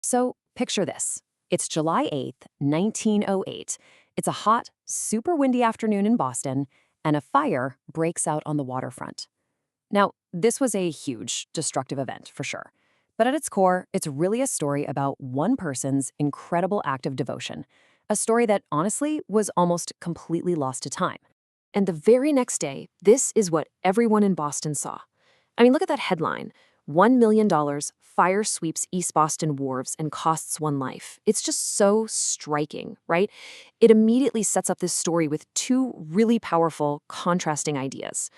So picture this. It's July 8th, 1908. It's a hot, super windy afternoon in Boston, and a fire breaks out on the waterfront. Now, this was a huge, destructive event, for sure. But at its core, it's really a story about one person's incredible act of devotion. A story that, honestly, was almost completely lost to time. And the very next day, this is what everyone in Boston saw. I mean, look at that headline. $1 million, fire sweeps East Boston wharves and costs one life. It's just so striking, right? It immediately sets up this story with two really powerful, contrasting ideas.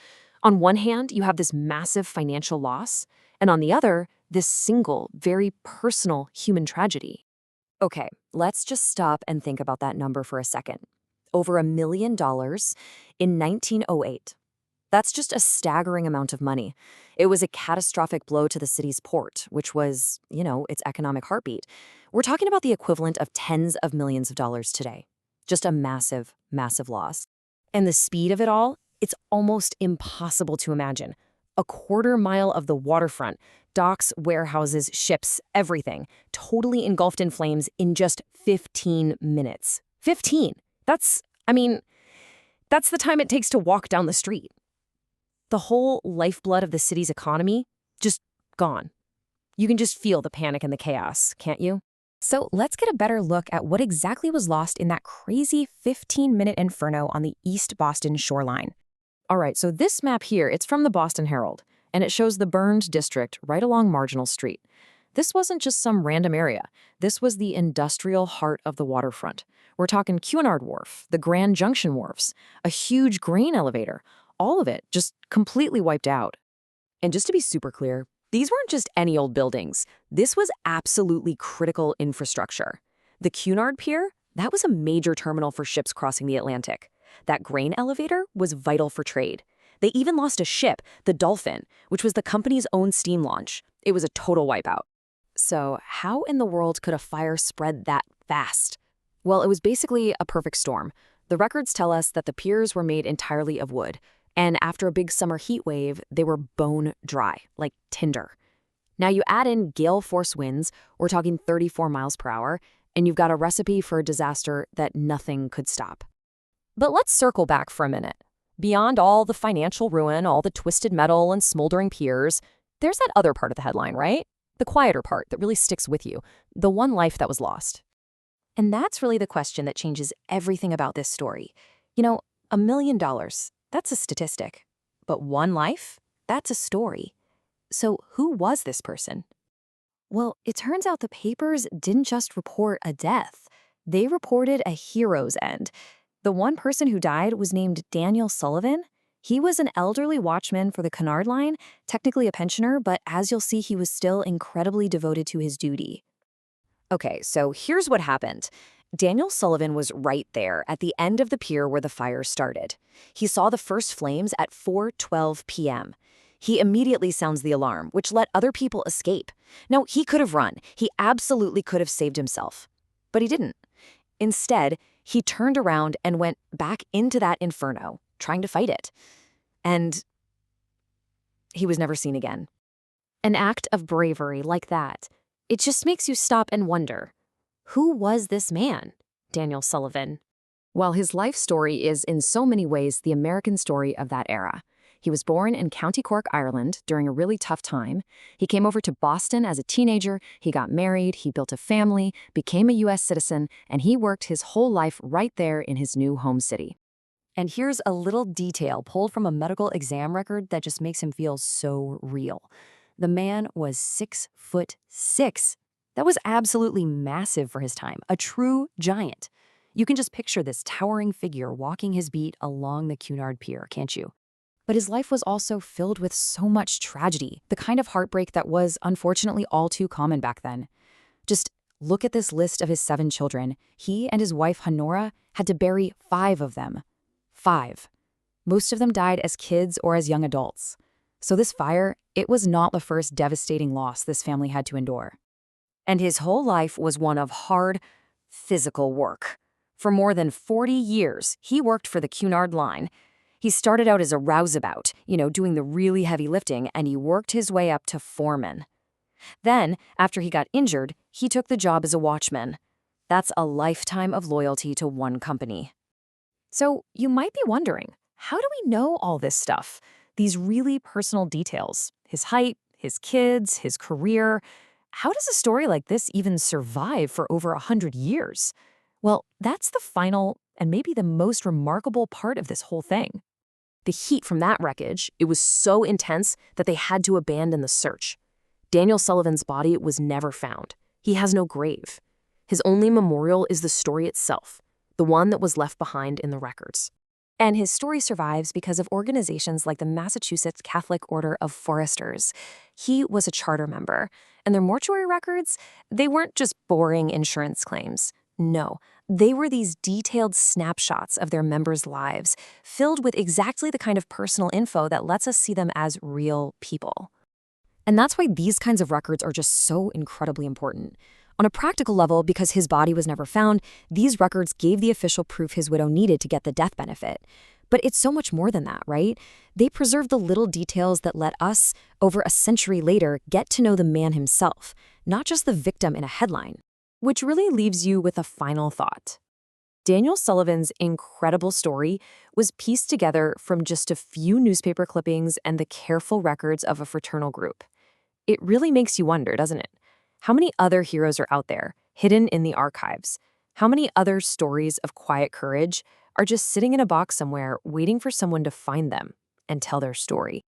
On one hand, you have this massive financial loss, and on the other, this single, very personal human tragedy. Okay, let's just stop and think about that number for a second. Over $1 million in 1908. That's just a staggering amount of money. It was a catastrophic blow to the city's port, which was, its economic heartbeat. We're talking about the equivalent of tens of millions of dollars today. Just a massive, massive loss. And the speed of it all, it's almost impossible to imagine. A quarter mile of the waterfront, docks, warehouses, ships, everything, totally engulfed in flames in just 15 minutes. 15! That's the time it takes to walk down the street. The whole lifeblood of the city's economy, just gone. You can just feel the panic and the chaos, can't you? So let's get a better look at what exactly was lost in that crazy 15-minute inferno on the East Boston shoreline. All right, so this map here, it's from the Boston Herald, and it shows the burned district right along Marginal Street. This wasn't just some random area. This was the industrial heart of the waterfront. We're talking Cunard Wharf, the Grand Junction wharfs, a huge grain elevator, all of it just completely wiped out. And just to be super clear, these weren't just any old buildings. This was absolutely critical infrastructure. The Cunard Pier, that was a major terminal for ships crossing the Atlantic. That grain elevator was vital for trade. They even lost a ship, the Dolphin, which was the company's own steam launch. It was a total wipeout. So how in the world could a fire spread that fast? Well, it was basically a perfect storm. The records tell us that the piers were made entirely of wood. And after a big summer heat wave, they were bone dry, like tinder. Now you add in gale force winds, we're talking 34 miles per hour, and you've got a recipe for a disaster that nothing could stop. But let's circle back for a minute. Beyond all the financial ruin, all the twisted metal and smoldering piers, there's that other part of the headline, right? The quieter part that really sticks with you, the one life that was lost. And that's really the question that changes everything about this story. $1 million. That's a statistic. But one life? That's a story. So who was this person? Well, it turns out the papers didn't just report a death. They reported a hero's end. The one person who died was named Daniel Sullivan. He was an elderly watchman for the Cunard Line, technically a pensioner, but as you'll see, he was still incredibly devoted to his duty. Okay, so here's what happened. Daniel Sullivan was right there at the end of the pier where the fire started. He saw the first flames at 4:12 p.m. He immediately sounds the alarm, which let other people escape. Now, he could have run. He absolutely could have saved himself. But he didn't. Instead, he turned around and went back into that inferno, trying to fight it. And he was never seen again. An act of bravery like that, it just makes you stop and wonder. Who was this man, Daniel Sullivan? Well, his life story is in so many ways the American story of that era. He was born in County Cork, Ireland, during a really tough time. He came over to Boston as a teenager, he got married, he built a family, became a U.S. citizen, and he worked his whole life right there in his new home city. And here's a little detail pulled from a medical exam record that just makes him feel so real. The man was 6'6". That was absolutely massive for his time, a true giant. You can just picture this towering figure walking his beat along the Cunard Pier, can't you? But his life was also filled with so much tragedy, the kind of heartbreak that was unfortunately all too common back then. Just look at this list of his 7 children. He and his wife Honora had to bury 5 of them. 5. Most of them died as kids or as young adults. So this fire, it was not the first devastating loss this family had to endure. And his whole life was one of hard, physical work. For more than 40 years, he worked for the Cunard Line. He started out as a rouseabout, doing the really heavy lifting, and he worked his way up to foreman. Then, after he got injured, he took the job as a watchman. That's a lifetime of loyalty to one company. So, you might be wondering, how do we know all this stuff? These really personal details, his height, his kids, his career. How does a story like this even survive for over 100 years? Well, that's the final and maybe the most remarkable part of this whole thing. The heat from that wreckage, it was so intense that they had to abandon the search. Daniel Sullivan's body was never found. He has no grave. His only memorial is the story itself, the one that was left behind in the records. And his story survives because of organizations like the Massachusetts Catholic Order of Foresters. He was a charter member, and their mortuary records, they weren't just boring insurance claims. No, they were these detailed snapshots of their members' lives, filled with exactly the kind of personal info that lets us see them as real people. And that's why these kinds of records are just so incredibly important. On a practical level, because his body was never found, these records gave the official proof his widow needed to get the death benefit. But it's so much more than that, right? They preserve the little details that let us, over a century later, get to know the man himself, not just the victim in a headline. Which really leaves you with a final thought. Daniel Sullivan's incredible story was pieced together from just a few newspaper clippings and the careful records of a fraternal group. It really makes you wonder, doesn't it? How many other heroes are out there, hidden in the archives? How many other stories of quiet courage are just sitting in a box somewhere waiting for someone to find them and tell their story?